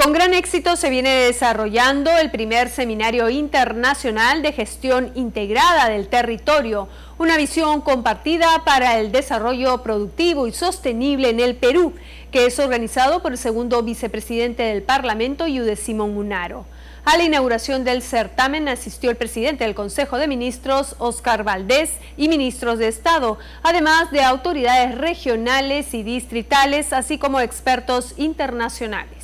Con gran éxito se viene desarrollando el primer seminario internacional de gestión integrada del territorio, una visión compartida para el desarrollo productivo y sostenible en el Perú, que es organizado por el segundo vicepresidente del Parlamento, Yude Simón Munaro. A la inauguración del certamen asistió el presidente del Consejo de Ministros, Óscar Valdés, y ministros de Estado, además de autoridades regionales y distritales, así como expertos internacionales.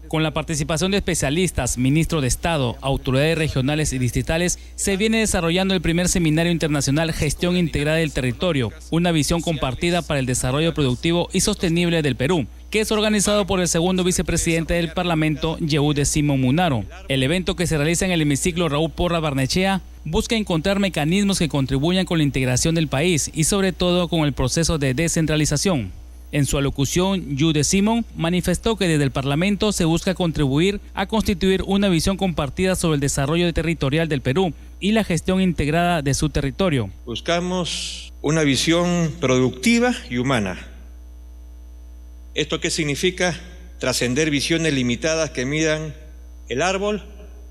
Con la participación de especialistas, ministros de Estado, autoridades regionales y distritales, se viene desarrollando el primer seminario internacional Gestión Integrada del Territorio, una visión compartida para el desarrollo productivo y sostenible del Perú, que es organizado por el segundo vicepresidente del Parlamento, Yude Simón Munaro. El evento, que se realiza en el hemiciclo Raúl Porras Barnechea, busca encontrar mecanismos que contribuyan con la integración del país y sobre todo con el proceso de descentralización. En su alocución, Yude Simón manifestó que desde el Parlamento se busca contribuir a constituir una visión compartida sobre el desarrollo territorial del Perú y la gestión integrada de su territorio. Buscamos una visión productiva y humana. ¿Esto qué significa? Trascender visiones limitadas que midan el árbol,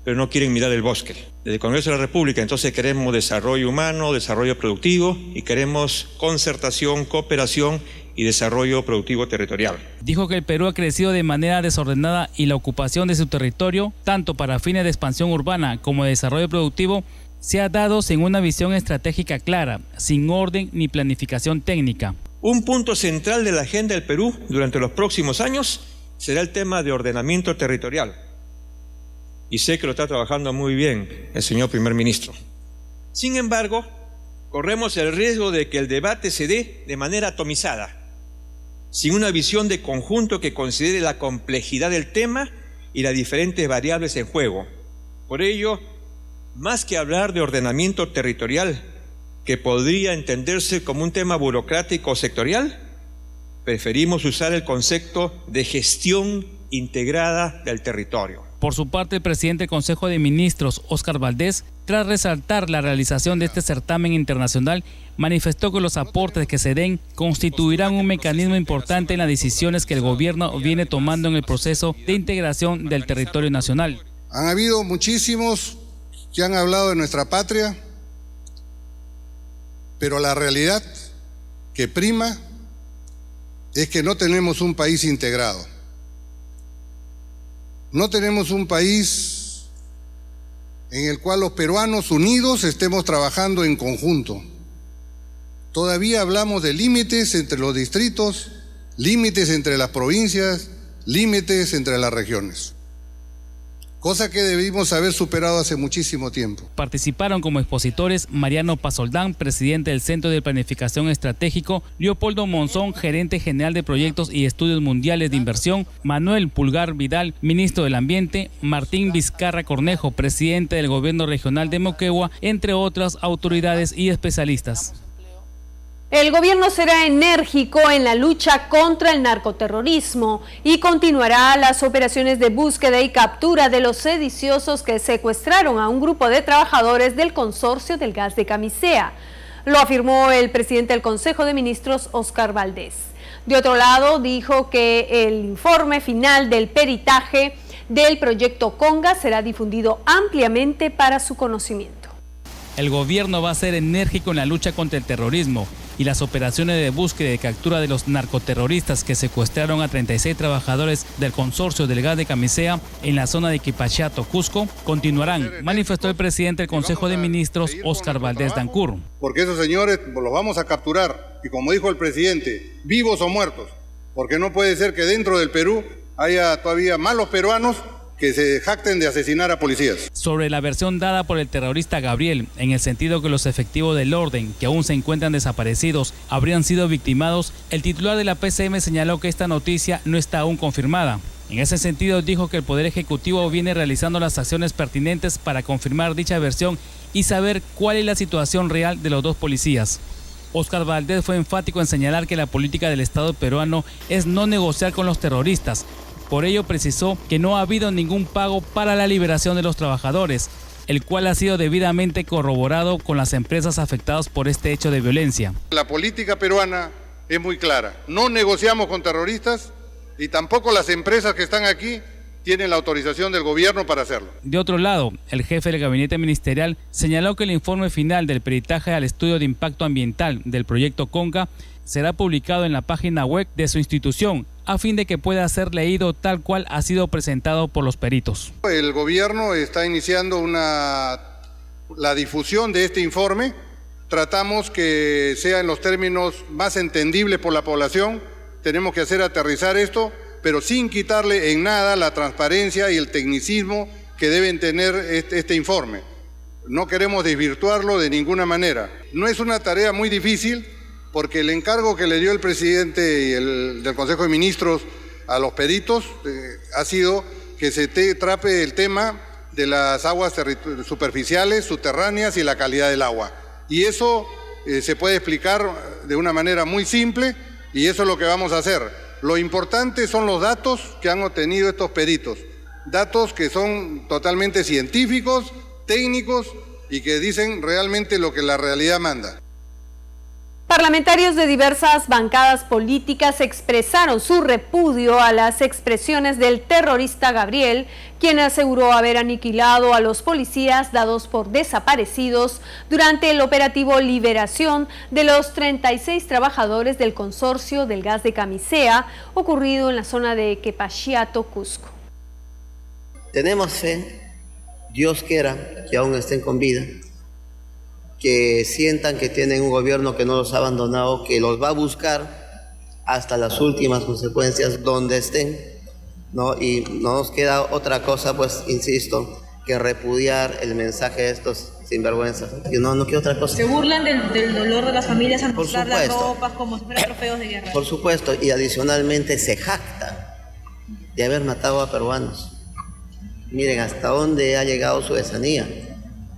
pero no quieren mirar el bosque. Desde el Congreso de la República, entonces, queremos desarrollo humano, desarrollo productivo y queremos concertación, cooperación y desarrollo productivo territorial. Dijo que el Perú ha crecido de manera desordenada y la ocupación de su territorio, tanto para fines de expansión urbana como de desarrollo productivo, se ha dado sin una visión estratégica clara, sin orden ni planificación técnica. Un punto central de la agenda del Perú durante los próximos años será el tema de ordenamiento territorial. Y sé que lo está trabajando muy bien el señor primer ministro. Sin embargo, corremos el riesgo de que el debate se dé de manera atomizada, sin una visión de conjunto que considere la complejidad del tema y las diferentes variables en juego. Por ello, más que hablar de ordenamiento territorial, que podría entenderse como un tema burocrático o sectorial, preferimos usar el concepto de gestión integrada del territorio. Por su parte, el presidente del Consejo de Ministros, Óscar Valdés, tras resaltar la realización de este certamen internacional, manifestó que los aportes que se den constituirán un mecanismo importante en las decisiones que el gobierno viene tomando en el proceso de integración del territorio nacional. Han habido muchísimos que han hablado de nuestra patria, pero la realidad que prima es que no tenemos un país integrado. No tenemos un país en el cual los peruanos unidos estemos trabajando en conjunto. Todavía hablamos de límites entre los distritos, límites entre las provincias, límites entre las regiones. Cosa que debimos haber superado hace muchísimo tiempo. Participaron como expositores Mariano Pasoldán, presidente del Centro de Planificación Estratégico, Leopoldo Monzón, gerente general de Proyectos y Estudios Mundiales de Inversión, Manuel Pulgar Vidal, ministro del Ambiente, Martín Vizcarra Cornejo, presidente del Gobierno Regional de Moquegua, entre otras autoridades y especialistas. El gobierno será enérgico en la lucha contra el narcoterrorismo y continuará las operaciones de búsqueda y captura de los sediciosos que secuestraron a un grupo de trabajadores del consorcio del gas de Camisea. Lo afirmó el presidente del Consejo de Ministros, Óscar Valdés. De otro lado, dijo que el informe final del peritaje del proyecto Conga será difundido ampliamente para su conocimiento. El gobierno va a ser enérgico en la lucha contra el terrorismo y las operaciones de búsqueda y captura de los narcoterroristas que secuestraron a 36 trabajadores del consorcio del gas de Camisea en la zona de Quipachato, Cusco, continuarán, manifestó el presidente del Consejo de Ministros, Óscar Valdés Dancur. Porque esos señores los vamos a capturar, y como dijo el presidente, vivos o muertos, porque no puede ser que dentro del Perú haya todavía malos peruanos que se jacten de asesinar a policías. Sobre la versión dada por el terrorista Gabriel, en el sentido que los efectivos del orden, que aún se encuentran desaparecidos, habrían sido victimados, el titular de la PCM señaló que esta noticia no está aún confirmada. En ese sentido, dijo que el Poder Ejecutivo viene realizando las acciones pertinentes para confirmar dicha versión y saber cuál es la situación real de los dos policías. Óscar Valdés fue enfático en señalar que la política del Estado peruano es no negociar con los terroristas. Por ello precisó que no ha habido ningún pago para la liberación de los trabajadores, el cual ha sido debidamente corroborado con las empresas afectadas por este hecho de violencia. La política peruana es muy clara, no negociamos con terroristas Y tampoco las empresas que están aquí tienen la autorización del gobierno para hacerlo. De otro lado, el jefe del gabinete ministerial señaló que el informe final del peritaje al estudio de impacto ambiental del proyecto Conca será publicado en la página web de su institución, a fin de que pueda ser leído tal cual ha sido presentado por los peritos. El gobierno está iniciando la difusión de este informe. Tratamos que sea en los términos más entendibles por la población. Tenemos que hacer aterrizar esto, pero sin quitarle en nada la transparencia y el tecnicismo que deben tener este informe. No queremos desvirtuarlo de ninguna manera. No es una tarea muy difícil, porque el encargo que le dio el presidente del Consejo de Ministros a los peritos ha sido que se trape el tema de las aguas superficiales, subterráneas y la calidad del agua. Y eso se puede explicar de una manera muy simple, y eso es lo que vamos a hacer. Lo importante son los datos que han obtenido estos peritos, datos que son totalmente científicos, técnicos y que dicen realmente lo que la realidad manda. Parlamentarios de diversas bancadas políticas expresaron su repudio a las expresiones del terrorista Gabriel, quien aseguró haber aniquilado a los policías dados por desaparecidos durante el operativo Liberación de los 36 trabajadores del consorcio del gas de Camisea, ocurrido en la zona de Quepachiato, Cusco. Tenemos fe, Dios quiera que aún estén con vida, que sientan que tienen un gobierno que no los ha abandonado, que los va a buscar hasta las últimas consecuencias donde estén, ¿no? Y no nos queda otra cosa, pues, insisto, que repudiar el mensaje de estos sinvergüenzas. No queda otra cosa. ¿Se burlan del dolor de las familias al mostrar las ropas como si fueran trofeos de guerra? Por supuesto, y adicionalmente se jactan de haber matado a peruanos. Miren hasta dónde ha llegado su desanía,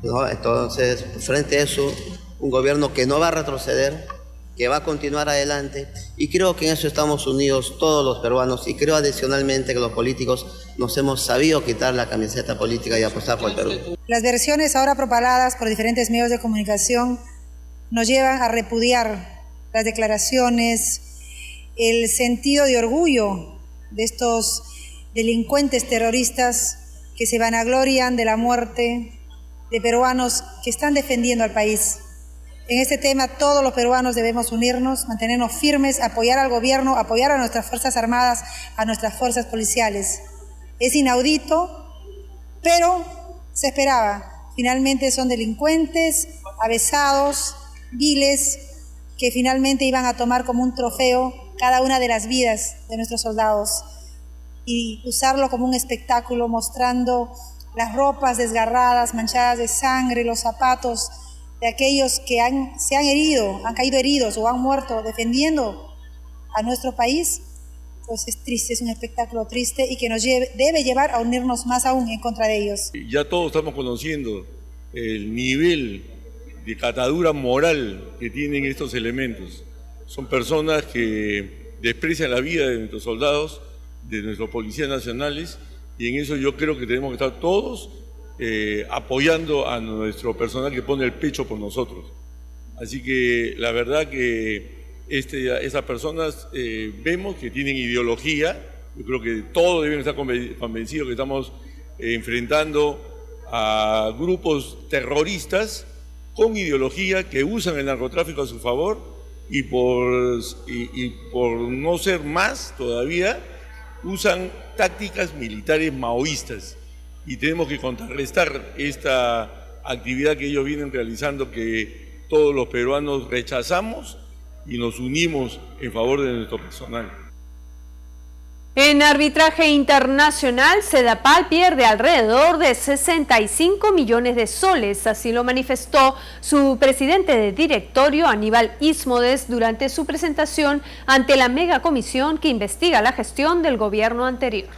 ¿no? Entonces, frente a eso, un gobierno que no va a retroceder, que va a continuar adelante, y creo que en eso estamos unidos todos los peruanos, y creo adicionalmente que los políticos nos hemos sabido quitar la camiseta política y apostar por el Perú. Las versiones ahora propaladas por diferentes medios de comunicación nos llevan a repudiar las declaraciones, el sentido de orgullo de estos delincuentes terroristas que se vanaglorian de la muerte de peruanos que están defendiendo al país. En este tema todos los peruanos debemos unirnos, mantenernos firmes, apoyar al gobierno, apoyar a nuestras Fuerzas Armadas, a nuestras fuerzas policiales. Es inaudito, pero se esperaba. Finalmente son delincuentes, avesados, viles, que finalmente iban a tomar como un trofeo cada una de las vidas de nuestros soldados y usarlo como un espectáculo, mostrando las ropas desgarradas, manchadas de sangre, los zapatos de aquellos que se han herido, han caído heridos o han muerto defendiendo a nuestro país. Pues es triste, es un espectáculo triste y que nos debe llevar a unirnos más aún en contra de ellos. Ya todos estamos conociendo el nivel de catadura moral que tienen estos elementos. Son personas que desprecian la vida de nuestros soldados, de nuestros policías nacionales, y en eso yo creo que tenemos que estar todos apoyando a nuestro personal que pone el pecho por nosotros. Así que la verdad que esas personas vemos que tienen ideología. Yo creo que todos deben estar convencidos que estamos enfrentando a grupos terroristas con ideología que usan el narcotráfico a su favor y por no ser más todavía, usan tácticas militares maoístas, y tenemos que contrarrestar esta actividad que ellos vienen realizando, que todos los peruanos rechazamos y nos unimos en favor de nuestro personal. En arbitraje internacional, Sedapal pierde alrededor de 65 millones de soles, así lo manifestó su presidente de directorio, Aníbal Ismodes, durante su presentación ante la megacomisión que investiga la gestión del gobierno anterior.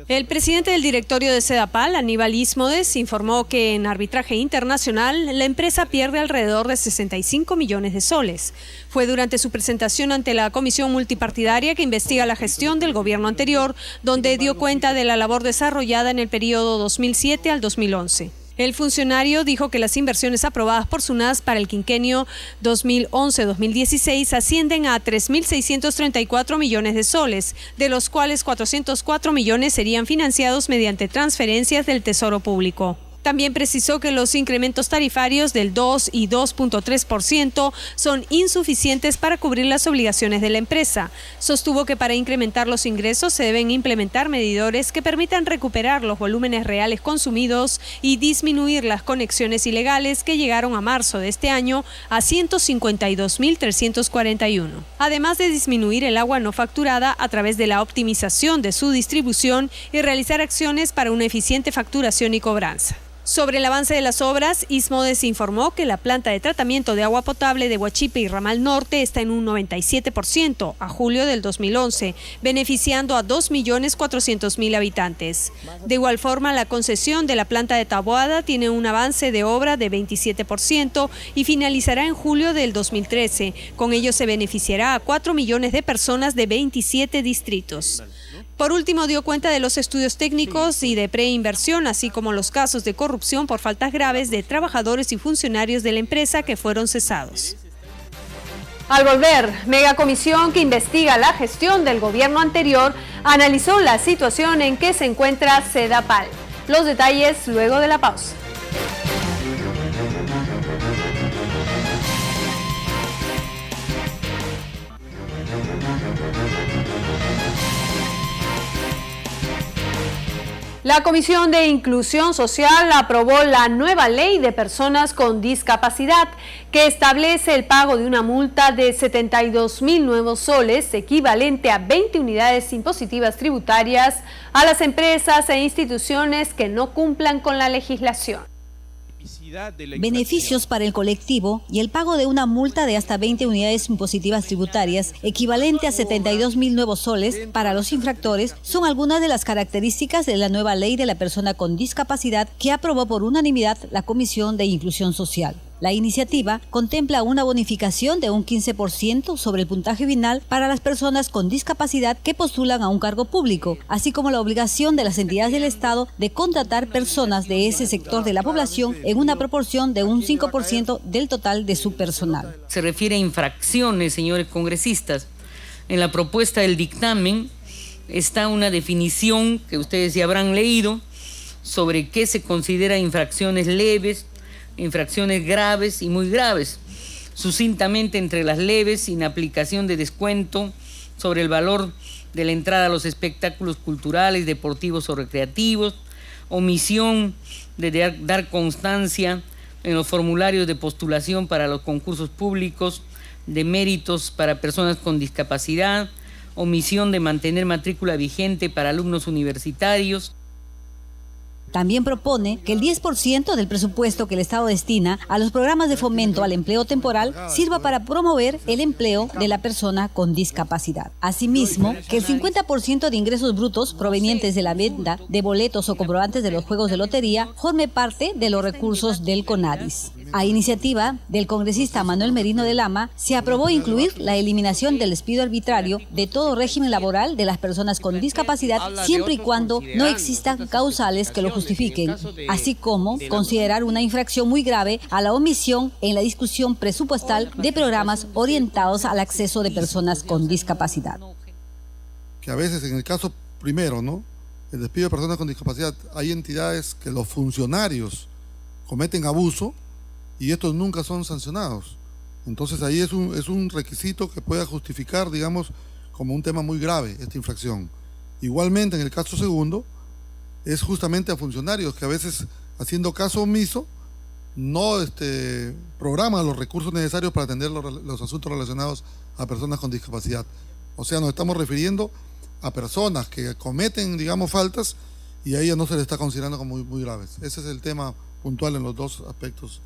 El presidente del directorio de Sedapal, Aníbal Ismodes, informó que en arbitraje internacional la empresa pierde alrededor de 65 millones de soles. Fue durante su presentación ante la comisión multipartidaria que investiga la gestión del gobierno anterior, donde dio cuenta de la labor desarrollada en el periodo 2007 al 2011. El funcionario dijo que las inversiones aprobadas por SUNAS para el quinquenio 2011-2016 ascienden a 3.634 millones de soles, de los cuales 404 millones serían financiados mediante transferencias del Tesoro Público. También precisó que los incrementos tarifarios del 2 y 2.3% son insuficientes para cubrir las obligaciones de la empresa. Sostuvo que para incrementar los ingresos se deben implementar medidores que permitan recuperar los volúmenes reales consumidos y disminuir las conexiones ilegales que llegaron a marzo de este año a 152.341. Además de disminuir el agua no facturada a través de la optimización de su distribución y realizar acciones para una eficiente facturación y cobranza. Sobre el avance de las obras, ISMODES informó que la planta de tratamiento de agua potable de Huachipe y Ramal Norte está en un 97% a julio del 2011, beneficiando a 2.400.000 habitantes. De igual forma, la concesión de la planta de Taboada tiene un avance de obra de 27% y finalizará en julio del 2013. Con ello se beneficiará a 4 millones de personas de 27 distritos. Por último, dio cuenta de los estudios técnicos y de preinversión, así como los casos de corrupción por faltas graves de trabajadores y funcionarios de la empresa que fueron cesados. Al volver, megacomisión que investiga la gestión del gobierno anterior analizó la situación en que se encuentra Sedapal. Los detalles luego de la pausa. La Comisión de Inclusión Social aprobó la nueva ley de personas con discapacidad que establece el pago de una multa de 72.000 nuevos soles, equivalente a 20 unidades impositivas tributarias, a las empresas e instituciones que no cumplan con la legislación. Beneficios para el colectivo y el pago de una multa de hasta 20 unidades impositivas tributarias, equivalente a 72.000 nuevos soles para los infractores, son algunas de las características de la nueva ley de la persona con discapacidad que aprobó por unanimidad la Comisión de Inclusión Social. La iniciativa contempla una bonificación de un 15% sobre el puntaje final para las personas con discapacidad que postulan a un cargo público, así como la obligación de las entidades del Estado de contratar personas de ese sector de la población en una proporción de un 5% del total de su personal. Se refiere a infracciones, señores congresistas. En la propuesta del dictamen está una definición que ustedes ya habrán leído sobre qué se considera infracciones leves, infracciones graves y muy graves. Sucintamente, entre las leves, sin aplicación de descuento sobre el valor de la entrada a los espectáculos culturales, deportivos o recreativos, omisión de dar constancia en los formularios de postulación para los concursos públicos de méritos para personas con discapacidad, omisión de mantener matrícula vigente para alumnos universitarios. También propone que el 10% del presupuesto que el Estado destina a los programas de fomento al empleo temporal sirva para promover el empleo de la persona con discapacidad. Asimismo, que el 50% de ingresos brutos provenientes de la venta de boletos o comprobantes de los juegos de lotería forme parte de los recursos del CONADIS. A iniciativa del congresista Manuel Merino de Lama, se aprobó incluir la eliminación del despido arbitrario de todo régimen laboral de las personas con discapacidad, siempre y cuando no existan causales que lo justifiquen, así como considerar una infracción muy grave a la omisión en la discusión presupuestal de programas orientados al acceso de personas con discapacidad. Que a veces en el caso primero, ¿no?, el despido de personas con discapacidad, hay entidades que los funcionarios cometen abuso y estos nunca son sancionados. Entonces ahí es un requisito que pueda justificar, digamos, como un tema muy grave esta infracción. Igualmente en el caso segundo, es justamente a funcionarios que a veces, haciendo caso omiso, no programan los recursos necesarios para atender los asuntos relacionados a personas con discapacidad. O sea, nos estamos refiriendo a personas que cometen, digamos, faltas y a ellas no se les está considerando como muy graves. Ese es el tema puntual en los dos aspectos.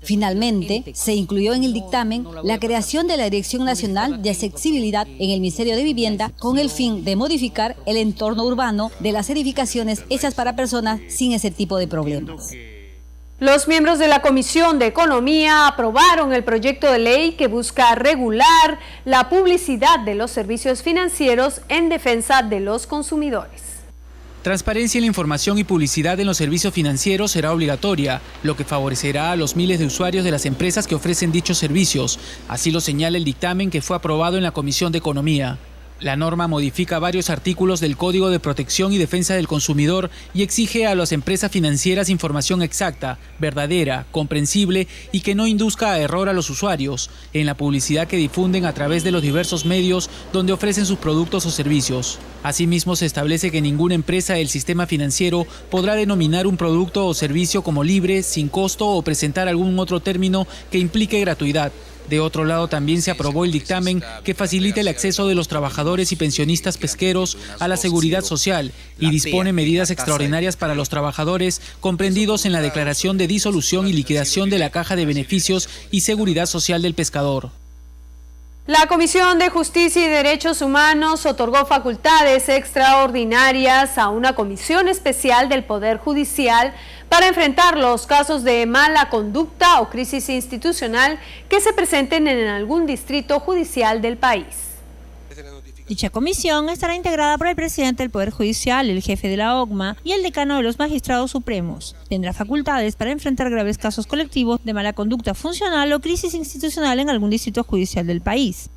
Finalmente, se incluyó en el dictamen la creación de la Dirección Nacional de Accesibilidad en el Ministerio de Vivienda con el fin de modificar el entorno urbano de las edificaciones hechas para personas sin ese tipo de problemas. Los miembros de la Comisión de Economía aprobaron el proyecto de ley que busca regular la publicidad de los servicios financieros en defensa de los consumidores. Transparencia en la información y publicidad en los servicios financieros será obligatoria, lo que favorecerá a los miles de usuarios de las empresas que ofrecen dichos servicios. Así lo señala el dictamen que fue aprobado en la Comisión de Economía. La norma modifica varios artículos del Código de Protección y Defensa del Consumidor y exige a las empresas financieras información exacta, verdadera, comprensible y que no induzca a error a los usuarios en la publicidad que difunden a través de los diversos medios donde ofrecen sus productos o servicios. Asimismo, se establece que ninguna empresa del sistema financiero podrá denominar un producto o servicio como libre, sin costo o presentar algún otro término que implique gratuidad. De otro lado, también se aprobó el dictamen que facilita el acceso de los trabajadores y pensionistas pesqueros a la seguridad social y dispone medidas extraordinarias para los trabajadores comprendidos en la declaración de disolución y liquidación de la Caja de Beneficios y Seguridad Social del Pescador. La Comisión de Justicia y Derechos Humanos otorgó facultades extraordinarias a una comisión especial del Poder Judicial para enfrentar los casos de mala conducta o crisis institucional que se presenten en algún distrito judicial del país. Dicha comisión estará integrada por el presidente del Poder Judicial, el jefe de la OCMA y el decano de los magistrados supremos. Tendrá facultades para enfrentar graves casos colectivos de mala conducta funcional o crisis institucional en algún distrito judicial del país.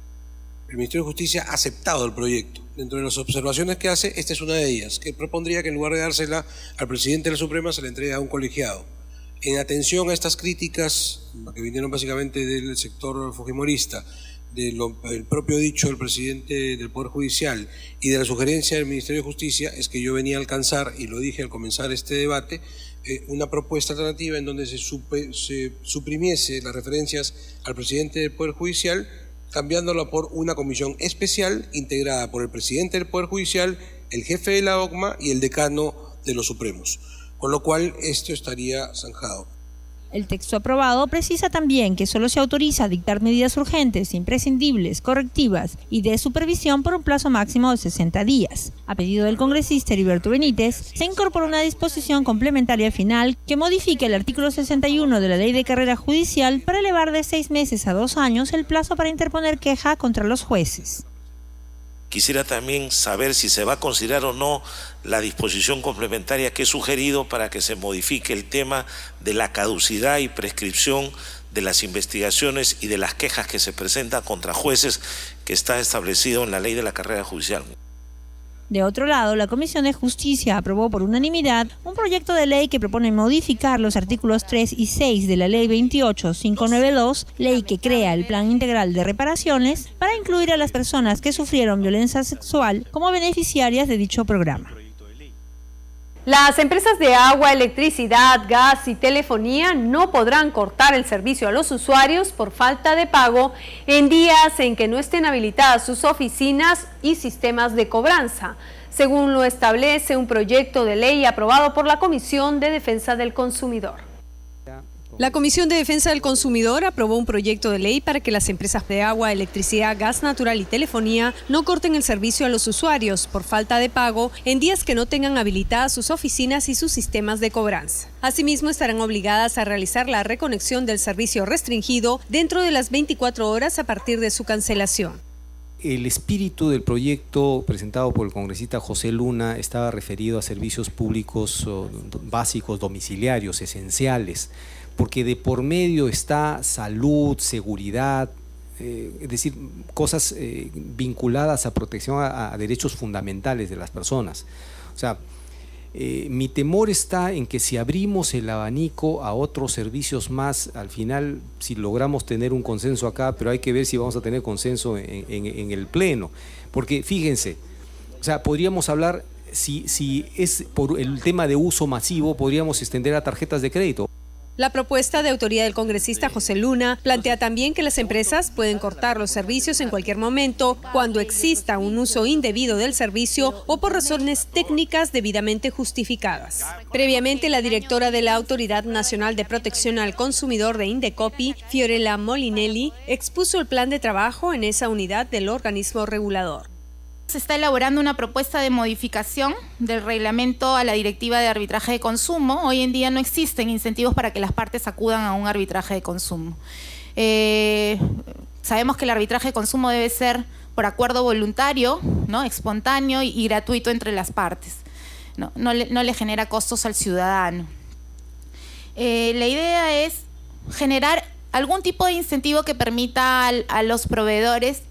El Ministerio de Justicia ha aceptado el proyecto. Dentro de las observaciones que hace, esta es una de ellas, que propondría que en lugar de dársela al presidente de la Suprema se la entregue a un colegiado. En atención a estas críticas, que vinieron básicamente del sector fujimorista, del propio dicho del presidente del Poder Judicial y de la sugerencia del Ministerio de Justicia, es que yo venía a alcanzar, y lo dije al comenzar este debate, una propuesta alternativa en donde se suprimiese las referencias al presidente del Poder Judicial, cambiándola por una comisión especial integrada por el presidente del Poder Judicial, el jefe de la OCMA y el decano de los Supremos, con lo cual esto estaría zanjado. El texto aprobado precisa también que solo se autoriza dictar medidas urgentes, imprescindibles, correctivas y de supervisión por un plazo máximo de 60 días. A pedido del congresista Heriberto Benítez, se incorpora una disposición complementaria final que modifica el artículo 61 de la Ley de Carrera Judicial para elevar de 6 meses a 2 años el plazo para interponer queja contra los jueces. Quisiera también saber si se va a considerar o no la disposición complementaria que he sugerido para que se modifique el tema de la caducidad y prescripción de las investigaciones y de las quejas que se presentan contra jueces, que está establecido en la Ley de la Carrera Judicial. De otro lado, la Comisión de Justicia aprobó por unanimidad un proyecto de ley que propone modificar los artículos 3 y 6 de la Ley 28592, ley que crea el Plan Integral de Reparaciones, para incluir a las personas que sufrieron violencia sexual como beneficiarias de dicho programa. Las empresas de agua, electricidad, gas y telefonía no podrán cortar el servicio a los usuarios por falta de pago en días en que no estén habilitadas sus oficinas y sistemas de cobranza, según lo establece un proyecto de ley aprobado por la Comisión de Defensa del Consumidor. La Comisión de Defensa del Consumidor aprobó un proyecto de ley para que las empresas de agua, electricidad, gas natural y telefonía no corten el servicio a los usuarios por falta de pago en días que no tengan habilitadas sus oficinas y sus sistemas de cobranza. Asimismo, estarán obligadas a realizar la reconexión del servicio restringido dentro de las 24 horas a partir de su cancelación. El espíritu del proyecto presentado por el congresista José Luna estaba referido a servicios públicos básicos, domiciliarios, esenciales, porque de por medio está salud, seguridad, es decir, cosas vinculadas a protección a derechos fundamentales de las personas. O sea, mi temor está en que si abrimos el abanico a otros servicios más, al final, si logramos tener un consenso acá, pero hay que ver si vamos a tener consenso en el Pleno, porque fíjense, o sea, podríamos hablar, si es por el tema de uso masivo, podríamos extender a tarjetas de crédito. La propuesta de autoría del congresista José Luna plantea también que las empresas pueden cortar los servicios en cualquier momento cuando exista un uso indebido del servicio o por razones técnicas debidamente justificadas. Previamente, la directora de la Autoridad Nacional de Protección al Consumidor de Indecopi, Fiorella Molinelli, expuso el plan de trabajo en esa unidad del organismo regulador. Se está elaborando una propuesta de modificación del reglamento a la Directiva de Arbitraje de Consumo. Hoy en día no existen incentivos para que las partes acudan a un arbitraje de consumo. Sabemos que el arbitraje de consumo debe ser por acuerdo voluntario, ¿no?, espontáneo y gratuito entre las partes. no le genera costos al ciudadano. La idea es generar algún tipo de incentivo que permita a los proveedores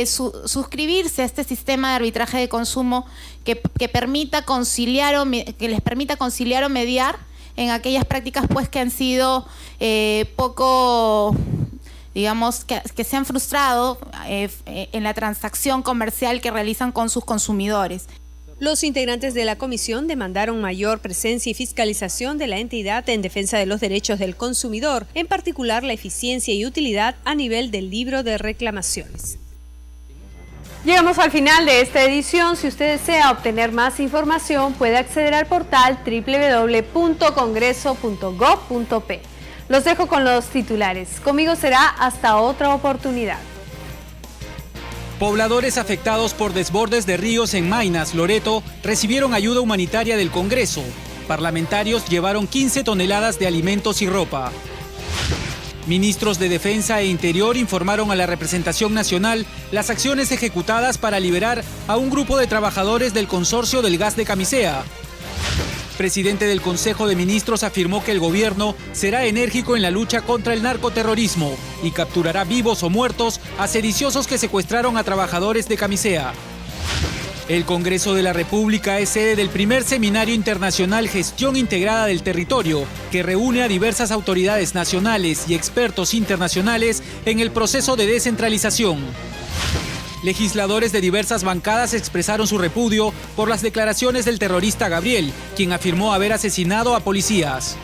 suscribirse a este sistema de arbitraje de consumo que permita conciliar que les permita conciliar o mediar en aquellas prácticas pues que han sido poco, digamos, que se han frustrado en la transacción comercial que realizan con sus consumidores. Los integrantes de la comisión demandaron mayor presencia y fiscalización de la entidad en defensa de los derechos del consumidor, en particular la eficiencia y utilidad a nivel del libro de reclamaciones. Llegamos al final de esta edición. Si usted desea obtener más información, puede acceder al portal www.congreso.gov.p. Los dejo con los titulares. Conmigo será hasta otra oportunidad. Pobladores afectados por desbordes de ríos en Maynas, Loreto, recibieron ayuda humanitaria del Congreso. Parlamentarios llevaron 15 toneladas de alimentos y ropa. Ministros de Defensa e Interior informaron a la representación nacional las acciones ejecutadas para liberar a un grupo de trabajadores del consorcio del gas de Camisea. Presidente del Consejo de Ministros afirmó que el gobierno será enérgico en la lucha contra el narcoterrorismo y capturará vivos o muertos a sediciosos que secuestraron a trabajadores de Camisea. El Congreso de la República es sede del primer Seminario Internacional Gestión Integrada del Territorio, que reúne a diversas autoridades nacionales y expertos internacionales en el proceso de descentralización. Legisladores de diversas bancadas expresaron su repudio por las declaraciones del terrorista Gabriel, quien afirmó haber asesinado a policías.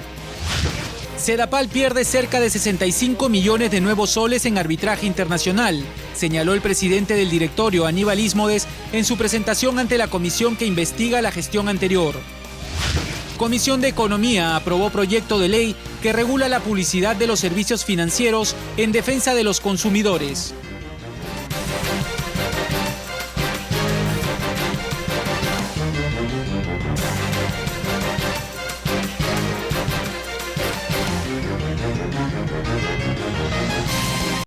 Sedapal pierde cerca de 65 millones de nuevos soles en arbitraje internacional, señaló el presidente del directorio, Aníbal Ismodes, en su presentación ante la comisión que investiga la gestión anterior. Comisión de Economía aprobó proyecto de ley que regula la publicidad de los servicios financieros en defensa de los consumidores.